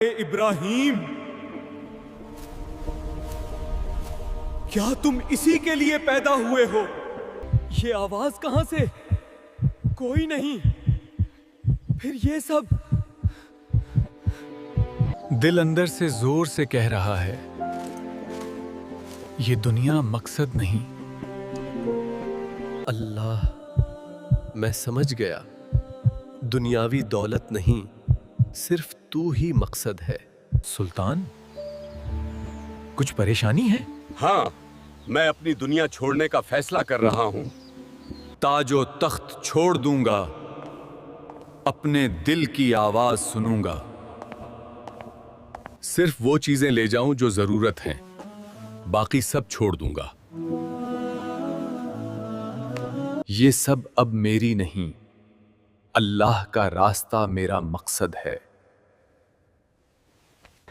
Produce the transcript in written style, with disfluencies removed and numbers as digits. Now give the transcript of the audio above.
ابراہیم، کیا تم اسی کے لیے پیدا ہوئے ہو؟ یہ آواز کہاں سے؟ کوئی نہیں، پھر یہ سب؟ دل اندر سے زور سے کہہ رہا ہے، یہ دنیا مقصد نہیں۔ اللہ، میں سمجھ گیا، دنیاوی دولت نہیں، صرف تو ہی مقصد ہے۔ سلطان، کچھ پریشانی ہے؟ ہاں، میں اپنی دنیا چھوڑنے کا فیصلہ کر رہا ہوں۔ تاج و تخت چھوڑ دوں گا، اپنے دل کی آواز سنوں گا۔ صرف وہ چیزیں لے جاؤں جو ضرورت ہیں، باقی سب چھوڑ دوں گا۔ یہ سب اب میری نہیں، اللہ کا راستہ میرا مقصد ہے۔